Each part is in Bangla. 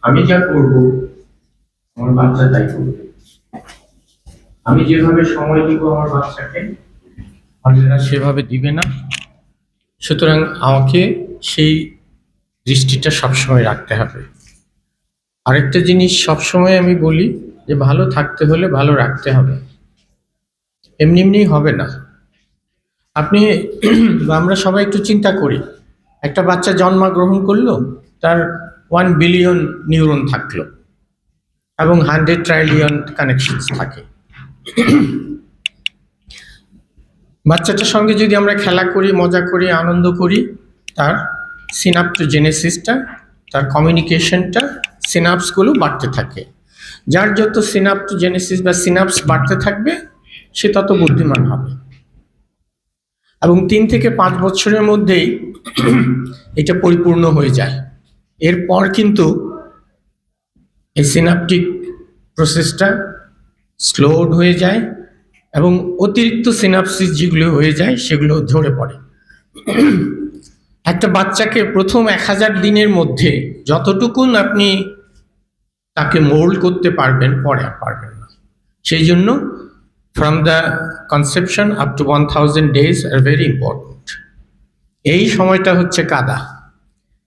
আমি যা করব আমার বাচ্চা তাই করবে। আমি যেভাবে সময় দিব আমার বাচ্চাকে অন্যেরা সেভাবে দিবে না। সুতরাং আমাকে সেই দৃষ্টিটা সবসময় রাখতে হবে। আরেকটা জিনিস সবসময় আমি বলি যে ভালো থাকতে হলে ভালো রাখতে হবে, এমনি এমনি হবে না। আপনি আমরা সবাই একটু চিন্তা করি, একটা বাচ্চা জন্মগ্রহণ করলো, তার 1 বিলিয়ন নিউরন থাকলো এবং 100 ট্রিলিয়ন কানেকশনস থাকে। বাচ্চাটার সঙ্গে যদি আমরা খেলা করি, মজা করি, আনন্দ করি, তার সিনাপটোজেনেসিসটা, তার কমিউনিকেশনটা, সিনাপসগুলো বাড়তে থাকে। যার যত সিনাপটোজেনেসিস বা সিনাপস বাড়তে থাকবে সে তত বুদ্ধিমান হবে। এবং 3 থেকে 5 বছরের মধ্যেই এটা পরিপূর্ণ হয়ে যায়। এরপর কিন্তু এই সিনাপটিক প্রসেসটা স্লোড হয়ে যায় এবং অতিরিক্ত সিনাপসিস যেগুলো হয়ে যায় সেগুলো ঝরে পড়ে। একটা বাচ্চাকে প্রথম 1000 দিনের মধ্যে যতটুকুন আপনি তাকে মোল্ড করতে পারবেন, পরে আর পারবেন না। সেই জন্য from the conception up to 1000 days are very important. এই সময়টা হচ্ছে কাদা।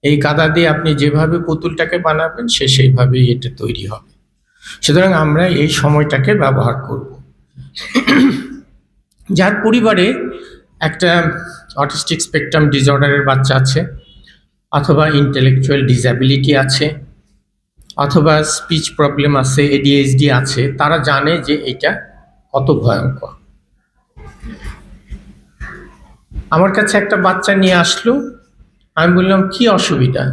এই কাদা দিয়ে আপনি যেভাবে পুতুলটাকে বানাবেন সে সেইভাবেই এটা তৈরি হবে। সুতরাং আমরা এই সময়টাকে ব্যবহার করব। যার পরিবারে একটা অটিস্টিক স্পেকট্রাম ডিসঅর্ডারের বাচ্চা আছে, অথবা ইন্টেলেকচুয়াল ডিসএবিলিটি আছে, অথবা স্পিচ প্রবলেম আছে, এডিএইচডি আছে, তারা জানে যে এটা কত ভয়ঙ্কর। আমার কাছে একটা বাচ্চা নিয়ে আসলো, আমি বললাম কি অসুবিধা?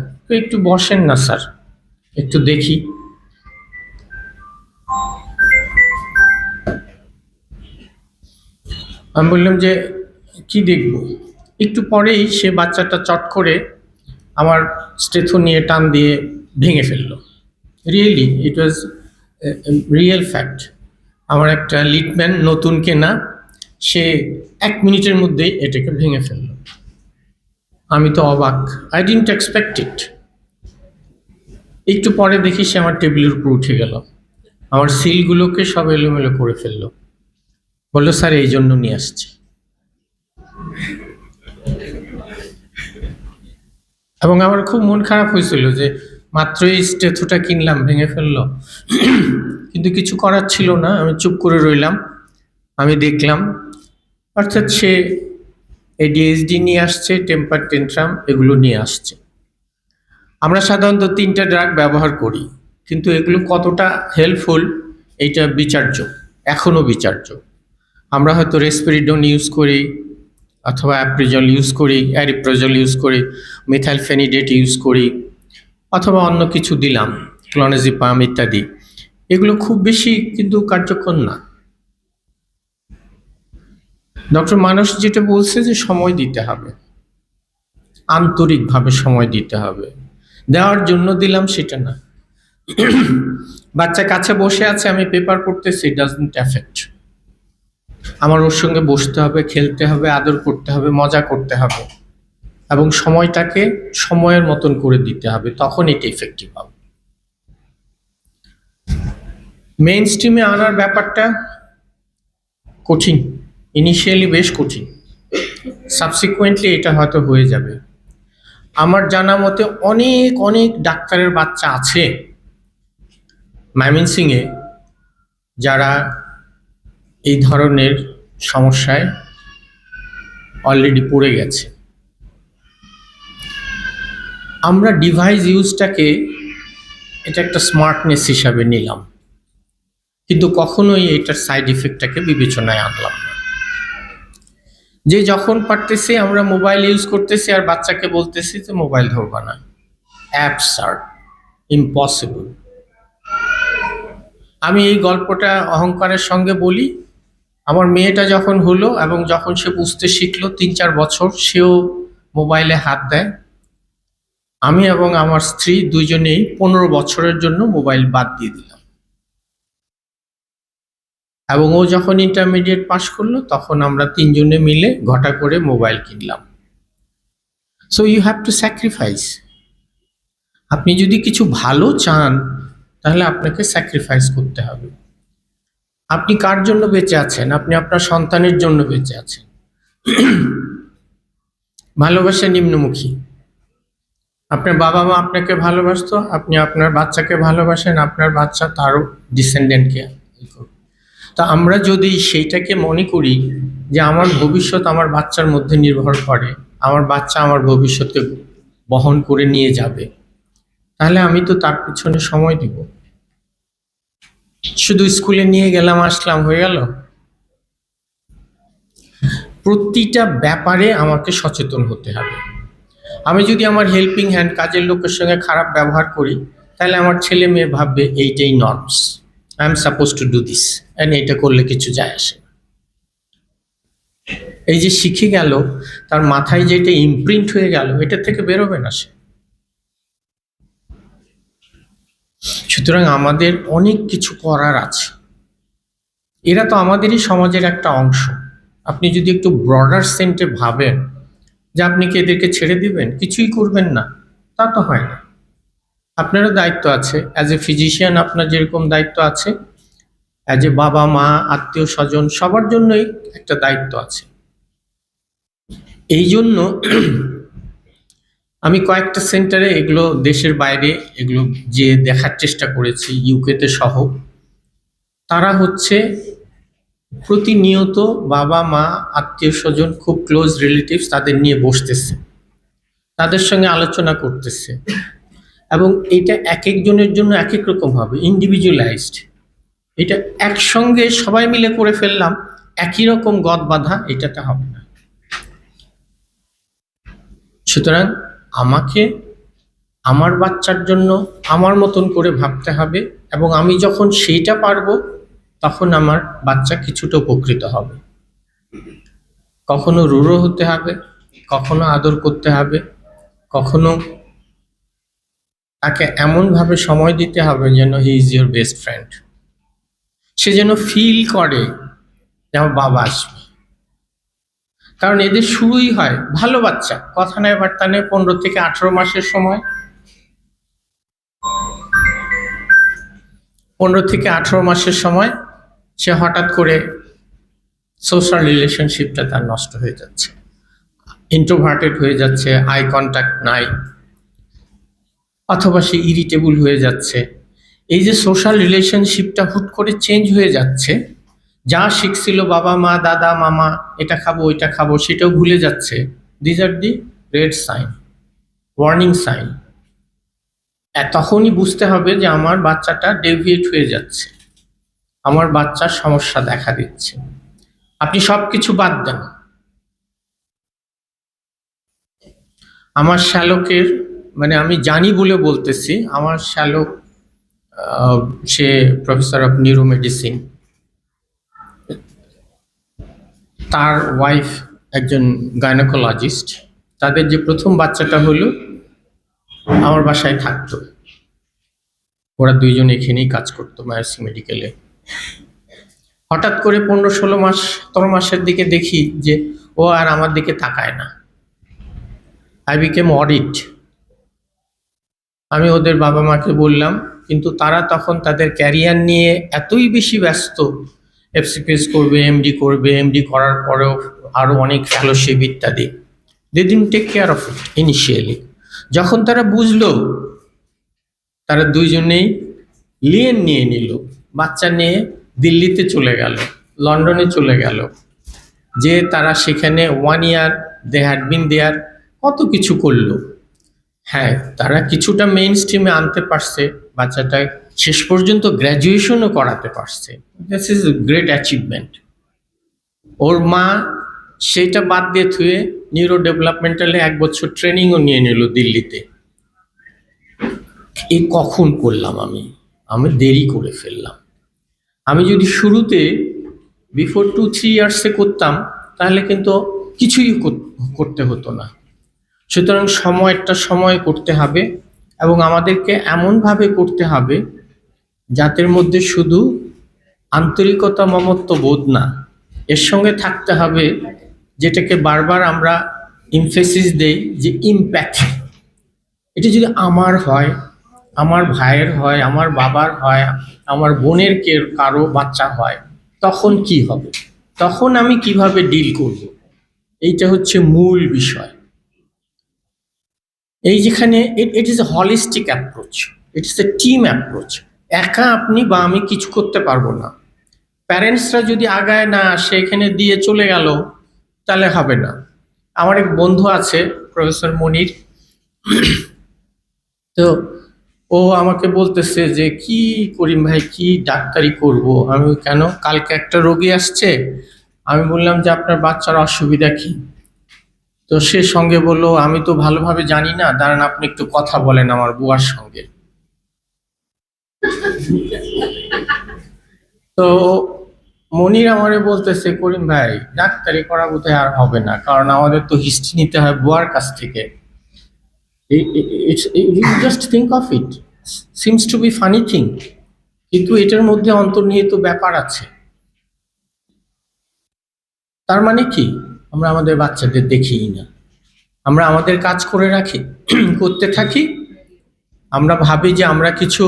একটু বসেন না স্যার, একটু দেখি। আমি বললাম যে কি দেখব? একটু পরেই সে বাচ্চাটা চট করে আমার স্টেথো নিয়ে টান দিয়ে ভেঙে ফেললো। Really it was real fact. আমার একটা লিটম্যান নতুন কেনা, সে 1 মিনিটের মধ্যেই এটাকে ভেঙে ফেললো। আমি তো অবাক, আই ডিডন্ট এক্সপেক্ট ইট। একটু পরে দেখি সে আমার টেবিলের উপর উঠে গেল, আমার সিলগুলোকে সব এলোমেলো করে ফেললো। বললো স্যার এই জন্য নিয়ে আসছি। এবং আমার খুব মন খারাপ হয়েছিল যে মাত্র এই স্টেথোটা কিনলাম, ভেঙে ফেললো। কিন্তু কিছু করার ছিল না, আমি চুপ করে রইলাম। আমি দেখলাম অর্থাৎ সে এডিএইচডি নিয়ে আসছে, টেম্পার টেন্ট্রাম এগুলো নিয়ে আসছে। আমরা সাধারণত 3টা ড্রাগ ব্যবহার করি, কিন্তু এগুলো কতটা হেল্পফুল এইটা বিচার্য, এখনও বিচার্য। আমরা হয়তো রেসপেরিডন ইউজ করি, অথবা অ্যাপ্রিজল ইউজ করি, অ্যারিপ্রোজল ইউজ করি, মিথাইলফেনিডেট ইউজ করি, অথবা অন্য কিছু দিলাম, ক্লোনাজিপাম ইত্যাদি। এগুলো খুব বেশি কিন্তু কার্যকর না। ডক্টর মানস যেটা বলছে যে সময় দিতে হবে, আন্তরিকভাবে সময় দিতে হবে। দেওয়ার জন্য দিলাম সেটা না। বাচ্চা কাছে বসে আছে, আমি পেপার পড়তেছি, ইট ডাজন্ট এফেক্ট। আমার ওর সঙ্গে বসতে হবে, খেলতে হবে, আদর করতে হবে, মজা করতে হবে, এবং সময়টাকে সময়ের মতন করে দিতে হবে, তখন এটা ইফেক্টিভ হবে। মেইন স্ট্রিমে আনার ব্যাপারটা কঠিন, ইনিশিয়ালি বেশ কঠিন, সাবসিকুয়েন্টলি এটা হয়তো হয়ে যাবে। আমার জানা মতে অনেক অনেক ডাক্তারের বাচ্চা আছে ময়মনসিংহে যারা এই ধরনের সমস্যায় অলরেডি পড়ে গেছে। আমরা ডিভাইস ইউজটাকে এটা একটা স্মার্টনেস হিসাবে নিলাম, কিন্তু কখনোই এটার সাইড ইফেক্টটাকে বিবেচনায় আনলাম না। যে যখন পারতেছি আমরা মোবাইল ইউজ করতেছি আর বাচ্চাকে বলতেছি যে মোবাইল ধরবা না। Absurd, impossible. আমি এই গল্পটা অহংকারের সঙ্গে বলি। আমার মেয়েটা যখন হলো এবং যখন সে বুঝতে শিখলো 3-4 বছর, সেও মোবাইলে হাত দেয়। আমি এবং আমার স্ত্রী দুইজনেই 15 বছরের জন্য মোবাইল বাদ দিয়ে দিলাম। এবং ও যখন ইন্টারমিডিয়েট পাস করলো তখন আমরা 3 জনে মিলে ঘটা করে মোবাইল কিনলাম। So you have to sacrifice. আপনি যদি কিছু ভালো চান তাহলে আপনাকে স্যাক্রিফাইস করতে হবে। আপনি কার জন্য বেঁচে আছেন? আপনি আপনার সন্তানের জন্য বেঁচে আছেন। ভালোবাসা নিম্নমুখী। আপনার বাবা মা আপনাকে ভালোবাসতো, আপনি আপনার বাচ্চাকে ভালোবাসেন, আপনার বাচ্চা তারও ডিসেন্ডেন্টকে। তা আমরা যদি সেইটাকে মনে করি যে আমার ভবিষ্যৎ আমার বাচ্চার মধ্যে নির্ভর করে, আমার বাচ্চা আমার ভবিষ্যৎকে বহন করে নিয়ে যাবে, তাহলে আমি তো তার পিছনে সময় দিব। শুধু স্কুলে নিয়ে গেলাম আসলাম হয়ে গেল? প্রতিটা ব্যাপারে আমাকে সচেতন হতে হবে। আমি যদি আমার হেল্পিং হ্যান্ড কাজের লোকের সঙ্গে খারাপ ব্যবহার করি, তাহলে আমার ছেলে মেয়ে ভাববে এইটাই norms, I am suppose to do this, and এটা করলে কিছু যায় আসে। এই যে শিখে গেল, তার মাথায় যে এটা ইমপ্রিন্ট হয়ে গেল, এটা থেকে বেরোবে না সে। সুতরাং আমাদের অনেক কিছু করার আছে। এরা তো আমাদেরই সমাজের একটা অংশ। আপনি যদি একটু ব্রডার সেন্টে ভাবেন যে আপনি কি এদেরকে ছেড়ে দিবেন, কিছুই করবেন না, তা তো হয় না। আপনারও দায়িত্ব আছে। অ্যাজ এ ফিজিশিয়ান আপনার যেরকম দায়িত্ব আছে, অ্যাজ এ বাবা মা আত্মীয় স্বজন সবার জন্যই একটা দায়িত্ব আছে। এই জন্য আমি কয়েকটা সেন্টারে এগুলো দেশের বাইরে এগুলো যে দেখার চেষ্টা করেছি, ইউকেতে সহ। তারা হচ্ছে প্রতিনিয়ত বাবা মা আত্মীয় স্বজন খুব ক্লোজ রিলেটিভস তাদের নিয়ে বসতেছে, তাদের সঙ্গে আলোচনা করতেছে, এবং এটা এক একজনের জন্য এক এক রকম হবে, ইন্ডিভিজুয়ালাইজড। এটা একসঙ্গে সবাই মিলে করে ফেললাম, একই রকম গদ বাঁধা, এটাতে হবে না। সুতরাং আমাকে আমার বাচ্চার জন্য আমার মতন করে ভাবতে হবে, এবং আমি যখন সেইটা পারবো তখন আমার বাচ্চা কিছুটা উপকৃত হবে। কখনো রূঢ় হতে হবে, কখনো আদর করতে হবে, কখনো তাকে এমনভাবে সময় দিতে হবে যেন he is your best friend. সে যেন ফিল করে যে আমার বাবা আসবে। কারণ এদের শুরুই হয় ভালো বাচ্চা, কথা নেয় বার্তা নেয়, 15 থেকে 18 মাসের সময়। 15 থেকে 18 মাসের সময় সে হঠাৎ করে সোশ্যাল রিলেশনশিপটা তার নষ্ট হয়ে যাচ্ছে, ইন্ট্রোভার্টেড হয়ে যাচ্ছে, আই কন্ট্যাক্ট নাই, অথবা সে ইরিটেবল হয়ে যাচ্ছে। এই যে সোশ্যাল রিলেশনশিপটা হুট করে চেঞ্জ হয়ে যাচ্ছে, যা শিখছিল বাবা মা দাদা মামা, এটা খাবো ওইটা খাবো, সেটাও ভুলে যাচ্ছে। These are the red sign, warning sign. তখনই বুঝতে হবে যে আমার বাচ্চাটা ডেভিয়েট হয়ে যাচ্ছে, আমার বাচ্চার সমস্যা দেখা দিচ্ছে। আপনি সব কিছু বাদ দেন। আমার শ্যালকের, মানে আমি জানি বলে বলতেছি, আমার শ্যালক সে প্রফেসর অফ নিউরো মেডিসিন, তার ওয়াইফ একজন গাইনোকোলজিস্ট। তাদের যে প্রথম বাচ্চাটা হলো আমার বাসায় থাকতো, ওরা দুইজন এখানেই কাজ করতো মায়ার্স মেডিকেলে। হঠাৎ করে 15-16 মাস 17 মাসের দিকে দেখি যে ও আর আমার দিকে তাকায় না। I became audit. আমি ওদের বাবা মাকে বললাম, কিন্তু তারা তখন তাদের ক্যারিয়ার নিয়ে এতই বেশি ব্যস্ত, এফসিপিএস করবে, এমডি করবে, এমডি করার পরেও আরও অনেক ফেলোশিপ ইত্যাদি। They didn't take care of it initially. যখন তারা বুঝলো, তারা দুইজনেই লিয়েন নিয়ে নিল, বাচ্চা নিয়ে দিল্লিতে চলে গেল, লন্ডনে চলে গেল, যে তারা সেখানে 1 ইয়ার দে হ্যাড বিন দেয়ার, কত কিছু করলো। হ্যাঁ, তারা কিছুটা মেইন স্ট্রিমে আনতে পারছে, বাচ্চাটা শেষ পর্যন্ত গ্র্যাজুয়েশনও করাতে পারছে। This is great achievement. ওর মা সেইটা বাদ দিয়ে থুয়ে নিউরো ডেভেলপমেন্টালে 1 বছর ট্রেনিংও নিয়ে নিল দিল্লিতে। এই কখন করলাম আমি দেরি করে ফেললাম। আমি যদি শুরুতে বিফোর 2-3 ইয়ার্সে করতাম, তাহলে কিন্তু কিছুই করতে হতো না। সুতরাং সময়টা সময় করতে হবে, এবং আমাদেরকে এমনভাবে করতে হবে যাদের মধ্যে শুধু আন্তরিকতা মমত্ব বোধ না, এর সঙ্গে থাকতে হবে যেটাকে বারবার আমরা ইমফেসিস দেই যে ইম্প্যাক্ট। এটা যদি আমার হয়, আমার ভাইয়ের হয়, আমার বাবার হয়, আমার বোনের কারো বাচ্চা হয়, তখন কি হবে? তখন আমি কিভাবে ডিল করব? এইটা হচ্ছে মূল বিষয়। এই যেখানে it is a holistic approach, it is a team approach. একা আপনি বা আমি কিছু করতে পারবো না। প্যারেন্টসরা যদি আগায় না আসে, এখানে দিয়ে চলে গেল, তাহলে হবে না। আমার এক বন্ধু আছে, প্রফেসর মনির। তো ও আমাকে বলতেছে যে কি করিম ভাই, কি ডাক্তারি করব আমি? কেন, কালকে একটা রোগী আসছে। আমি বললাম যে আপনার বাচ্চার অসুবিধা কি? তো সে সঙ্গে বলল, আমি তো ভালোভাবে জানি না, দাঁড়ান আপনি একটু কথা বলেন আমার বুয়ার সঙ্গে। তো মনির আমারে বলতেছে, করিম ভাই ডাক্তারি করা বোধহয় আর হবে না, কারণ আমাদের তো হিস্ট্রি নিতে হয় বুয়ার কাছ থেকে। Just think of it, seems to be funny thing, কিন্তু এটার মধ্যে অন্তর্নিহিত ব্যাপার আছে। তার মানে কি, আমরা আমাদের বাচ্চাদের দেখিই না, আমরা আমাদের কাজ করে রাখি, করতে থাকি। আমরা ভাবি যে আমরা কিছু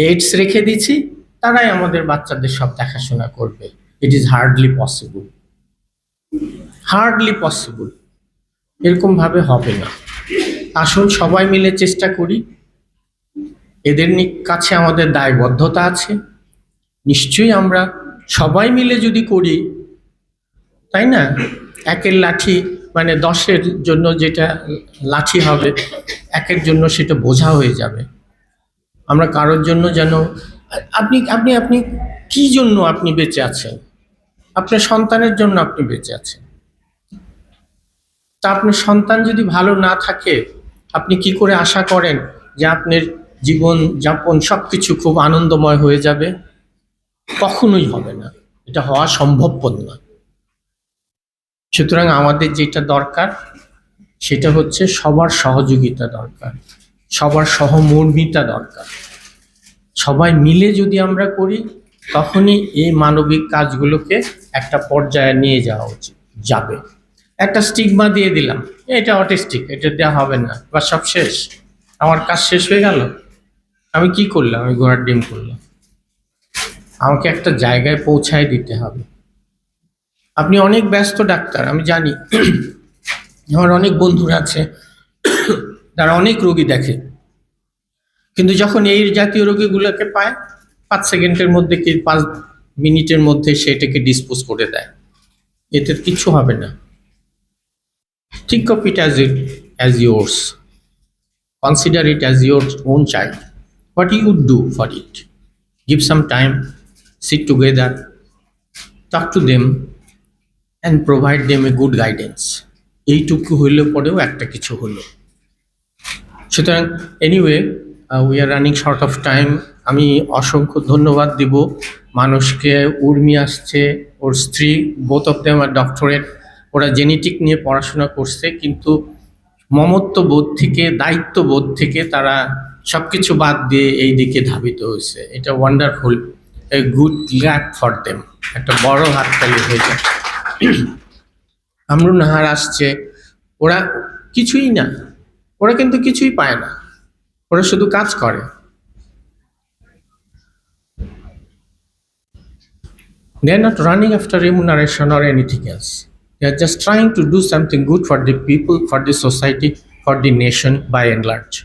এইডস রেখে দিচ্ছি, তারাই আমাদের বাচ্চাদের সব দেখাশোনা করবে। It is hardly possible, hardly possible. এরকম ভাবে হবে না। আসুন সবাই মিলে চেষ্টা করি। এদের কাছে আমাদের দায়বদ্ধতা আছে। নিশ্চয়ই আমরা সবাই মিলে যদি করি, তাই না, একের লাঠি মানে 10-এর জন্য যেটা লাঠি হবে, একের জন্য সেটা বোঝা হয়ে যাবে। আমরা কারোর জন্য যেন, আপনি আপনি আপনি কি জন্য আপনি বেঁচে আছেন? আপনার সন্তানের জন্য আপনি বেঁচে আছেন। তা আপনার সন্তান যদি ভালো না থাকে, আপনি কি করে আশা করেন যে আপনার জীবন যাপন সবকিছু খুব আনন্দময় হয়ে যাবে? কখনোই হবে না, এটা হওয়া সম্ভবপর না। সুতরাং আমাদের যেটা দরকার সেটা হচ্ছে সবার সহযোগিতা দরকার, সবার সহমর্মিতা দরকার। সবাই মিলে যদি আমরা করি, তখনই এই মানবিক কাজগুলোকে একটা পর্যায়ে নিয়ে যাওয়া উচিত যাবে। একটা স্টিগমা দিয়ে দিলাম, এটা অটিস্টিক, এটা দেওয়া হবে না, বা সব শেষ, আমার কাজ শেষ হয়ে গেল। আমি কি করলাম? আমি ঘোড়ার ডিম করলাম। আমাকে একটা জায়গায় পৌঁছায় দিতে হবে। আপনি অনেক ব্যস্ত ডাক্তার, আমি জানি। আমার অনেক বন্ধুরা আছে তারা অনেক রোগী দেখে, কিন্তু যখন এই জাতীয় রোগীগুলোকে পায়, 5 সেকেন্ডের মধ্যে কি 5 মিনিটের মধ্যে সেটাকে ডিসপোজ করে দেয়। এতে কিছু হবে না। Think of it as yours. Consider it as your own child. What you would do for it? Give some time, sit together, talk to them, and provide them a good guidance. এইটুকু হইলে পরেও একটা কিছু হলো। সুতরাং anyway, we are running short of time. আমি অসংখ্য ধন্যবাদ দিব মানুষকে। উর্মি আসছে, ওর স্ত্রী, both of them are doctorate. ওরা জেনেটিক নিয়ে পড়াশোনা করছে, কিন্তু মমত্ববোধ থেকে, দায়িত্ববোধ থেকে তারা সবকিছু বাদ দিয়ে এই দিকে ধাবিত হয়েছে। এটা wonderful, a good luck for them. একটা বড় হাততালি হয়ে যায়। আমরু নাহার আসছে, ওরা কিছুই না, ওরা কিন্তু কিছুই পায় না, ওরা শুধু কাজ করে। They are not running after remuneration or anything else. They are just trying to do something good for the people, for the society, for the nation by and large.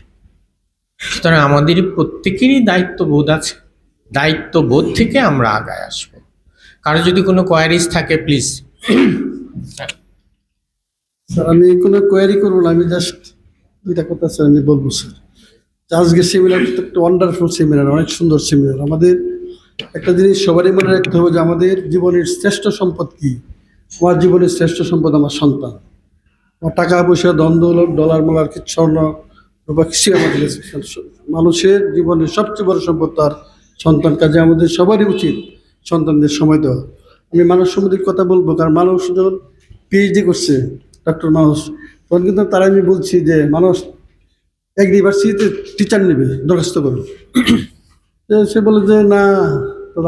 সুতরাং আমাদের প্রত্যেকেরই দায়িত্ববোধ আছে। দায়িত্ববোধ থেকে আমরা আগায় আসবো। কারো যদি কোনো কোয়ারিজ থাকে, প্লিজ। স্যার, আমি কোনো কোয়ারি করবো না, আমি জাস্ট দুইটা কথা স্যার আমি বলবো স্যার। আজকে সেমিনারটা একটা ওয়ান্ডারফুল সেমিনার, অনেক সুন্দর সেমিনার। আমাদের একটা জিনিস সবারই মনে রাখতে হবে যে আমাদের জীবনের শ্রেষ্ঠ সম্পদ কি? আমার জীবনের শ্রেষ্ঠ সম্পদ আমার সন্তান। আমার টাকা পয়সা, ধন দৌলত, ডলার মালার, স্বর্ণ বা কিছু আমাদের মানুষের জীবনের সবচেয়ে বড় সম্পদ তার সন্তান। কাজে আমাদের সবারই উচিত সন্তানদের সময় দেওয়া। আমি মানব সম্পদের কথা বলবো, কারণ মানুষ যখন পিএইচডি করছে, ডক্টর মানুষ, তখন কিন্তু তারা আমি বলছি যে মানুষ এক ইউনিভার্সিটিতে টিচার নেবে, দরখাস্ত করো। সে বলে যে না,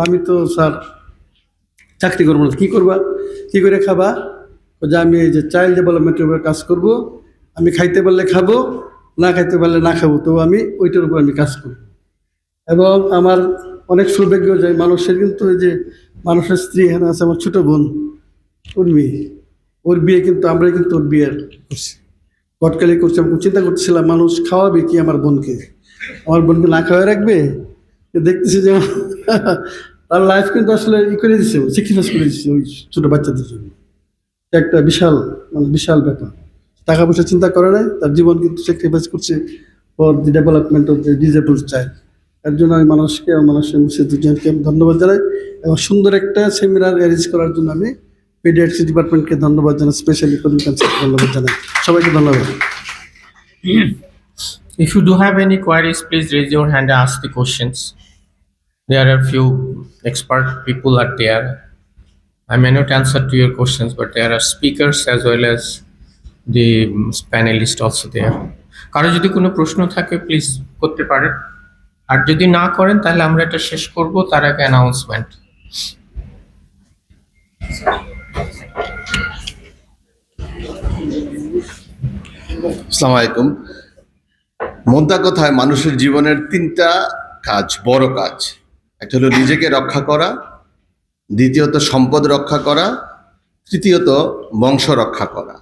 আমি তো স্যার চাকরি করবো না। কী করবা, কী করে খাবা? যে আমি এই যে চাইল্ড ডেভেলপমেন্টের উপরে কাজ করব, আমি খাইতে পারলে খাবো, না খাইতে পারলে না খাবো, তো আমি ওইটার উপর আমি কাজ করবো। এবং আমার অনেক সৌভাগ্য যে মানুষের কিন্তু এই যে মানুষের স্ত্রী এখানে আছে, আমার ছোট বোন উর্মি, ওর বিয়ে কিন্তু আমরাই কিন্তু ওর বিয়ে করছি, গটকালি করছি। আমি চিন্তা করতেছিলাম মানুষ খাওয়াবে কি আমার বোনকে না খাওয়াই রাখবে। দেখতেছি যে তার লাইফ কিন্তু আসলে ই করে দিচ্ছে, স্যাক্রিফাইস করে দিচ্ছে ওই ছোট বাচ্চাদের জন্য। এটা একটা বিশাল ব্যাপার। টাকা পয়সা চিন্তা করে নাই, তার জীবন কিন্তু স্যাক্রিফাইস করছে for the development of the disable child. এর জন্য আমি মানুষকে এবং মানুষের দুজনকে আমি ধন্যবাদ জানাই, এবং সুন্দর একটা সেমিনার অ্যারেঞ্জ করার জন্য আমি পেডিয়াট্রিক্স ডিপার্টমেন্টকে ধন্যবাদ জানাই, স্পেশালি ধন্যবাদ জানাই। সবাইকে ধন্যবাদ। If you do have any queries, please raise your hand and ask the questions. There are few expert people are there. I may not answer to your questions, but there are speakers as well as the panelists also there. কারো যদি কোনো প্রশ্ন থাকে প্লিজ করতে পারেন, আর যদি না করেন তাহলে আমরা এটা শেষ করব, তার আগে অ্যানাউন্সমেন্ট। আসসালামু আলাইকুম। মোদ্দা কথায় মানুষের জীবনের 3টা কাজ, বড় কাজ। একটা হলো নিজেকে রক্ষা করা, দ্বিতীয়ত সম্পদ রক্ষা করা, তৃতীয়ত বংশ রক্ষা করা।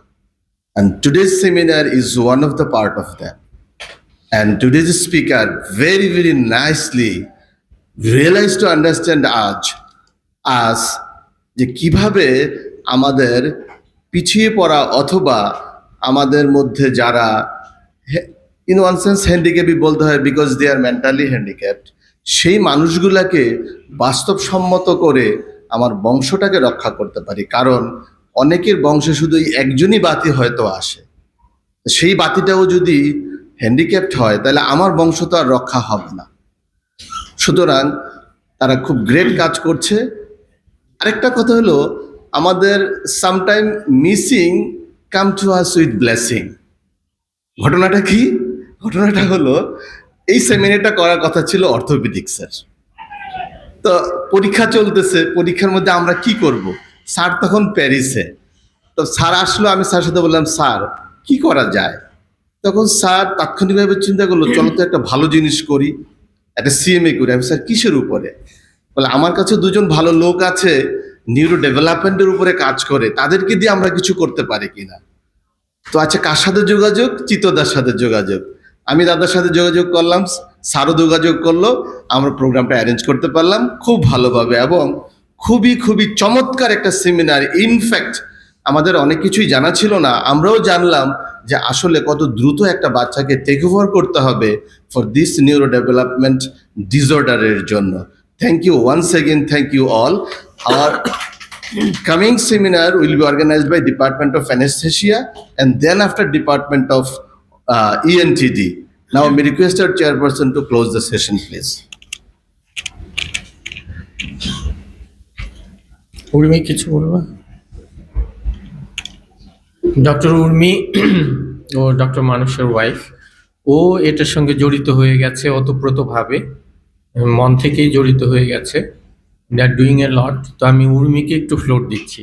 And today's seminar is one of the part of that. And today's speaker very, very nicely realized to understand us যে কিভাবে আমাদের পিছিয়ে পড়া অথবা আমাদের মধ্যে যারা ইন ওয়ান সেন্স হ্যান্ডিক্যাপই বলতে হয়, because they are mentally handicapped, সেই মানুষগুলাকে বাস্তবসম্মত করে আমার বংশটাকে রক্ষা করতে পারি। কারণ অনেকের বংশে শুধু একজনই বাতি হয়তো আসে, সেই বাতিটাও যদি হ্যান্ডিক্যাপড হয় তাহলে আমার বংশ তো আর রক্ষা হবে না। সুতরাং তারা খুব গ্রেট কাজ করছে। আরেকটা কথা হলো, আমাদের sometime missing come to us with blessing. ঘটনাটা কি? ঘটনাটা হলো, এই সেমিনারটা করার কথা ছিল অর্থোপেডিক্সের। তো পরীক্ষা চলতেছে, পরীক্ষার মধ্যে আমরা কি করব? স্যার তখন প্যারিসে। তো স্যার আসলো, আমি স্যার সাথে বললাম, স্যার কি করা যায়? তখন স্যার তাৎক্ষণিকভাবে চিন্তা করলো, চলো তো একটা ভালো জিনিস করি, একটা সিএমএ করি। আমি, স্যার কিসের উপরে? বলে, আমার কাছে 2জন ভালো লোক আছে, নিউরো ডেভেলপমেন্টের উপরে কাজ করে, তাদেরকে দিয়ে আমরা কিছু করতে পারি কিনা। তো আচ্ছা, কার সাথে যোগাযোগ? চিত্তদার সাথে যোগাযোগ। আমি দাদার সাথে যোগাযোগ করলাম, স্যারও যোগাযোগ করলো, আমরা প্রোগ্রামটা অ্যারেঞ্জ করতে পারলাম খুব ভালোভাবে, এবং খুবই চমৎকার একটা সেমিনার। ইনফ্যাক্ট আমাদের অনেক কিছুই জানা ছিল না, আমরাও জানলাম যে আসলে কত দ্রুত একটা বাচ্চাকে টেক ওভার করতে হবে ফর দিস নিউরো ডেভেলপমেন্ট ডিসঅর্ডারের জন্য। Thank you once again, thank you all. আর coming seminar will be organized by Department of Anesthesia and then after Department of ENTD. Now may request our chairperson to close the session, please. Urmi কিছু বলবা? ডক্টর উর্মি ও ডক্টর মানুষের ওয়াইফ, ও এটার সঙ্গে জড়িত হয়ে গেছে ওতপ্রোতভাবে, মন থেকেই জড়িত হয়ে গেছে। দে আর ডুইং এ লট। তো আমি উর্মিকে একটু ফ্লোর দিচ্ছি।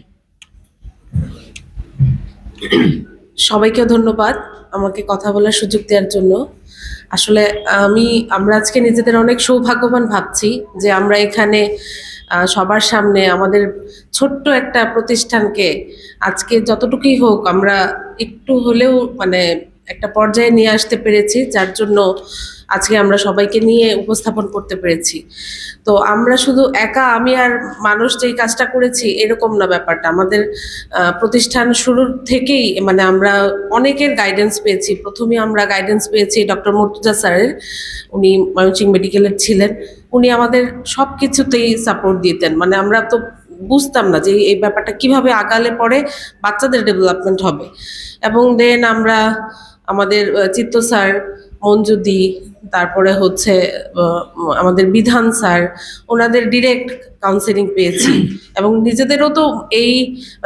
সবাইকে ধন্যবাদ আমাকে কথা বলার সুযোগ দেওয়ার জন্য। আসলে আমরা আজকে নিজেদের অনেক সৌভাগ্যবান ভাবছি যে আমরা এখানে সবার সামনে আমাদের ছোট্ট একটা প্রতিষ্ঠানকে আজকে যতটুকুই হোক আমরা একটু হলেও একটা পর্যায়ে নিয়ে আসতে পেরেছি, যার জন্য আজকে আমরা সবাইকে নিয়ে উপস্থাপন করতে পেরেছি। তো আমরা শুধু একা আমি আর মানুষ যেই কাজটা করেছি এরকম না ব্যাপারটা। আমাদের প্রতিষ্ঠান শুরুর থেকেই আমরা অনেকের গাইডেন্স পেয়েছি। প্রথমে আমরা গাইডেন্স পেয়েছি ডক্টর মুর্তজা স্যারের, উনি ময়মনসিংহ মেডিকেলের ছিলেন। উনি আমাদের সব কিছুতেই সাপোর্ট দিতেন। আমরা তো বুঝতাম না যে এই ব্যাপারটা কিভাবে আগালে পরে বাচ্চাদের ডেভেলপমেন্ট হবে। এবং দেন আমরা আমাদের চিত্ত স্যার, মঞ্জুদি, তারপরে আমাদের বিধান স্যার, ওনাদের ডিরেক্ট কাউন্সেলিং পেয়েছি। এবং নিজেদেরও তো এই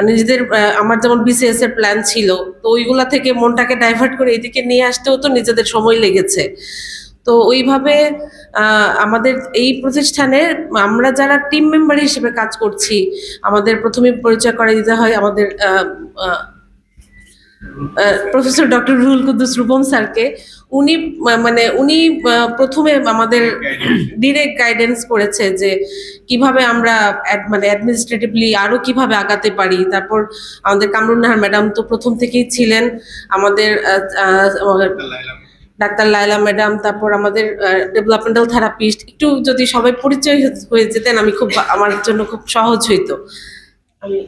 নিজেদের আমার যেমন বিসিএস এর প্ল্যান ছিল, তো ওইগুলা থেকে মনটাকে ডাইভার্ট করে এইদিকে নিয়ে আসতেও তো নিজেদের সময় লেগেছে। তো ওইভাবে আমাদের এই প্রতিষ্ঠানে আমরা যারা টিম মেম্বার হিসেবে কাজ করছি, আমাদের প্রথমে পরিচয় করে দিতে হয় আমাদের প্রফেসর ডক্টর রুহুল কুদ্দুস রূপম স্যারকে। উনি প্রথমে আমাদের ডিরেক্ট গাইডেন্স করেছে যে কিভাবে আমরা মানে অ্যাডমিনিস্ট্রেটিভলি আরো কিভাবে আগাতে পারি। তারপর আমাদের কামরুন নাহার ম্যাডাম তো প্রথম থেকেই ছিলেন, আমাদের ডাক্তার লায়লা ম্যাডাম, তারপর আমাদের ডেভেলপমেন্টাল থেরাপিস্ট। একটু যদি সবাই পরিচয় হয়ে যেতেন আমার জন্য খুব সহজ হইতো। আমি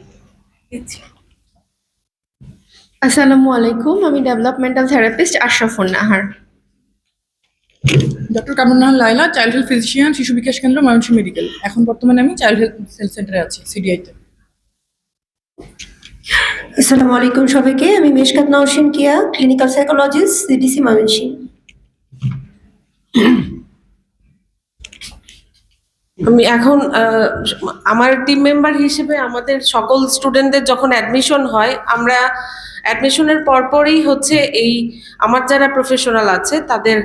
দিচ্ছি। আসসালামু আলাইকুম, আমি developmental therapist Ashrafun Nahar. Doctor Kamrun Nahar Laila, child health physician, Shishu Bikash কেন্দ্র, ময়মনসিংহ মেডিকেল। এখন বর্তমানে আমি চাইল্ড হেলথ সেন্টারে আছি, সিডিআইতে। আসসালামু আলাইকুম সবাইকে, আমি মেশকাত নওশিন কিয়া, ক্লিনিক্যাল সাইকোলজিস্ট, সিডিসি ময়মনসিংহ। আমি এখন আমার টিম মেম্বার হিসেবে আমাদের সকল স্টুডেন্টদের যখন অ্যাডমিশন হয়, আমরা অ্যাডমিশনের পরপরই হচ্ছে এই আমার যারা প্রফেশনাল আছে তাদের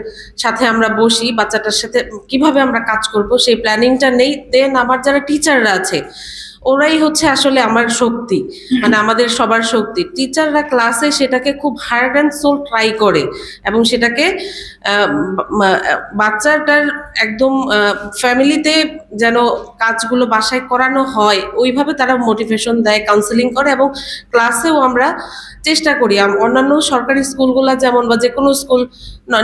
সাথে আমরা বসি, বাচ্চাটার সাথে কিভাবে আমরা কাজ করব সেই প্ল্যানিংটা নেই। দেন আমার যারা টিচাররা আছে ওরাই হচ্ছে আসলে আমার শক্তি, মানে আমাদের সবার শক্তি। টিচাররা ক্লাসে সেটাকে খুব হার্ড অ্যান্ড সোল ট্রাই করে এবং সেটাকে বাচ্চাটার একদম ফ্যামিলিতে যেন কাজগুলো বাসায় করানো হয় ওইভাবে তারা মোটিভেশন দেয়, কাউন্সেলিং করে। এবং ক্লাসেও আমরা চেষ্টা করি, অন্যান্য সরকারি স্কুলগুলো যেমন বা যে কোনো স্কুল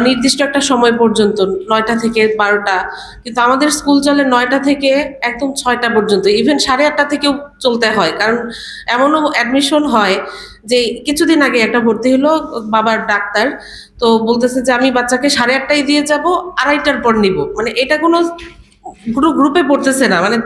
নির্দিষ্ট একটা সময় পর্যন্ত 9টা থেকে 12টা, কিন্তু আমাদের স্কুল চলে 9টা থেকে একদম 6টা পর্যন্ত, ইভেন 8:30 থেকেও চলতে হয়। কারণ এমনও অ্যাডমিশন হয় যে কিছুদিন আগে একটা ভর্তি হলো বাবার ডাক্তার, তো বলতেছে যে আমি বাচ্চাকে 8:30টায় দিয়ে যাব, 2:30টার পর নিব। মানে এটা কোনো গ্রুপে পড়তেছে না, মানে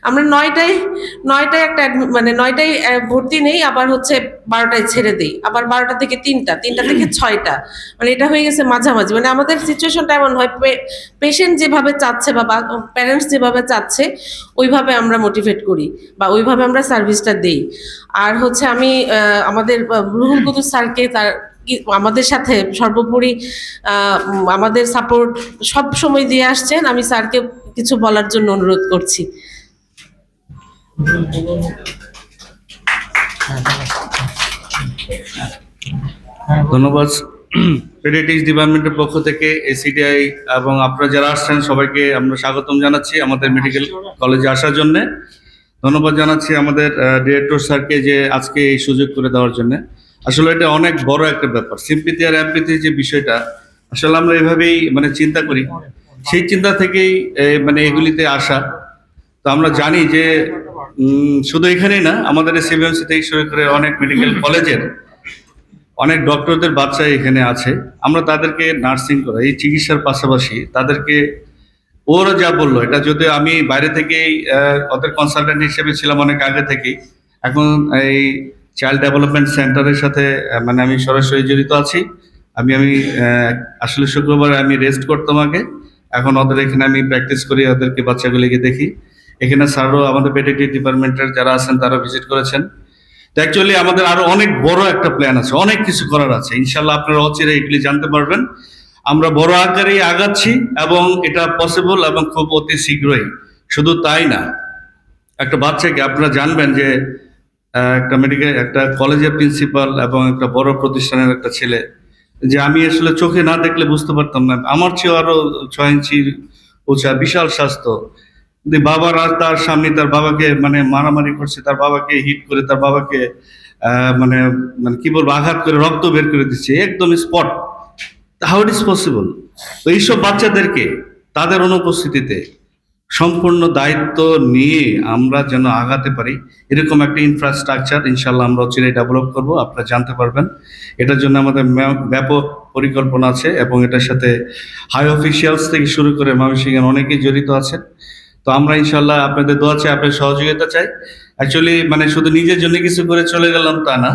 আমরা 9টায় একটা মানে 9টায় ভর্তি নেই, আবার হচ্ছে 12টায় ছেড়ে দেই, আবার 12টা থেকে 3টা, 3টা থেকে 6টা, মানে এটা হয়ে গেছে মাঝামাঝি। মানে আমাদের সিচুয়েশনটা এমন হয়, পেশেন্ট যেভাবে চাচ্ছে বা প্যারেন্টস যেভাবে চাচ্ছে ওইভাবে আমরা মোটিভেট করি বা ওইভাবে আমরা সার্ভিসটা দেই। আর হচ্ছে আমি আমাদের রুহুল কুদ্দুস স্যারকে তার আমাদের সাথে সর্বোপরি আমাদের সাপোর্ট সব সময় দিয়ে আসছেন, আমি স্যারকে কিছু বলার জন্য অনুরোধ করছি। ধন্যবাদ। পেডিয়াট্রিক্স ডিপার্টমেন্টের পক্ষ থেকে এসিডিআই এবং আপনারা যারা আসছেন সবাইকে আমরা স্বাগতম জানাচ্ছি আমাদের মেডিকেল কলেজে আসার জন্য। ধন্যবাদ জানাচ্ছি আমাদের ডিরেক্টর স্যারকে যে আজকে এই সুযোগ করে দেওয়ার জন্য। আসলে এটা অনেক বড় একটা ব্যাপার, সিম্পিথি আর এমপ্যাথির যে বিষয়টা আসলে আমরা এভাবেই মানে চিন্তা করি, সেই চিন্তা থেকেই মানে এগুলিতে আসা। তো আমরা জানি যে শুধু এখানেই না, আমাদের সিবিএমসি থেকে শুরু করে অনেক মেডিকেল কলেজের অনেক ডক্টরদের বাচ্চা এখানে আছে। আমরা তাদেরকে নার্সিং করা, এই চিকিৎসার পাশাপাশি তাদেরকে ওরা যা বললো, এটা যদি আমি বাইরে থেকেই ওদের কনসালটেন্ট হিসেবে ছিলাম অনেক আগে থেকেই, এখন এই চাইল্ড ডেভেলপমেন্ট সেন্টারের সাথে মানে আমি সরাসরি জড়িত আছি। আমি আসলে শুক্রবার আমি রেস্ট করতাম আগে, এখন ওদের এখানে আমি প্র্যাকটিস করি, ওদেরকে বাচ্চাগুলিকে দেখি। এখানে স্যারও আমাদের পেডিয়াট্রিক ডিপার্টমেন্টের যারা আছেন তারা ভিজিট করেছেন। তো অ্যাকচুয়ালি আমাদের আরো অনেক বড় একটা প্ল্যান আছে, অনেক কিছু করার আছে। ইনশাল্লাহ আপনারা অচিরে এগুলি জানতে পারবেন। আমরা বড় আকারেই আগাচ্ছি এবং এটা পসিবল এবং খুব অতি শীঘ্রই। শুধু তাই না, একটা বাচ্চাকে আপনারা জানবেন যে একটা মেডিকেল একটা কলেজের প্রিন্সিপাল এবং একটা বড় প্রতিষ্ঠানের একটা ছেলে, যে আমি আসলে চোখে না দেখলে বুঝতে পারতাম না, আমার চেয়েও আরো 6 ইঞ্চি উঁচা, বিশাল স্বাস্থ্য, বাবার আর তার সামনে তার বাবাকে মানে মারামারি করছে, তার বাবাকে হিট করে তার বাবাকে মানে মানে কি বলবো আঘাত করে রক্ত বের করে দিচ্ছে একদম spot. How it is possible? তো এইসব বাচ্চাদেরকে তাদের অনুপস্থিতিতে সম্পূর্ণ দায়িত্ব নিয়ে আমরা যেন আগাতে পারি, এরকম একটা ইনফ্রাস্ট্রাকচার ইনশাল্লাহ আমরা চিরে ডেভেলপ করব, আপনারা জানতে পারবেন। এটার জন্য আমাদের ব্যাপক পরিকল্পনা আছে এবং এটার সাথে হাই অফিসিয়ালস থেকে শুরু করে ময়মনসিংহের অনেকেই জড়িত আছেন। তো আমরা ইনশাল্লাহ আপনাদের দোয়া চাই, আপনাদের সহযোগিতা চাই। অ্যাকচুয়ালি মানে শুধু নিজের জন্য কিছু করে চলে গেলাম তা না,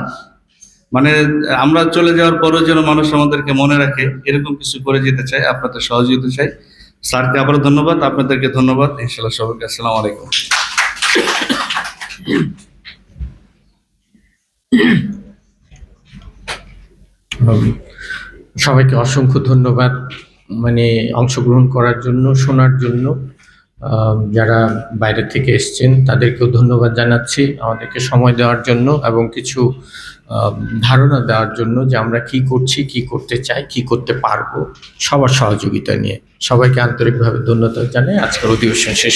মানে আমরা চলে যাওয়ার পরেও যেন মানুষ আমাদেরকে মনে রাখে, এরকম কিছু করে যেতে চাই, আপনাদের সহযোগিতা চাই। স্যারকে আবারও ধন্যবাদ, আপনাদেরকে ধন্যবাদ। ইনশাল্লাহ সবাইকে আসসালামু আলাইকুম। সবাইকে অসংখ্য ধন্যবাদ মানে অংশগ্রহণ করার জন্য, শোনার জন্য। যারা বাইরে থেকে এসছেন তাদেরকেও ধন্যবাদ জানাচ্ছি আমাদেরকে সময় দেওয়ার জন্য এবং কিছু ধারণা দেওয়ার জন্য যে আমরা কি করছি, কি করতে চাই, কি করতে পারবো, সবার সহযোগিতা নিয়ে। সবাইকে আন্তরিকভাবে ধন্যবাদ জানাই। আজকের অধিবেশন শেষ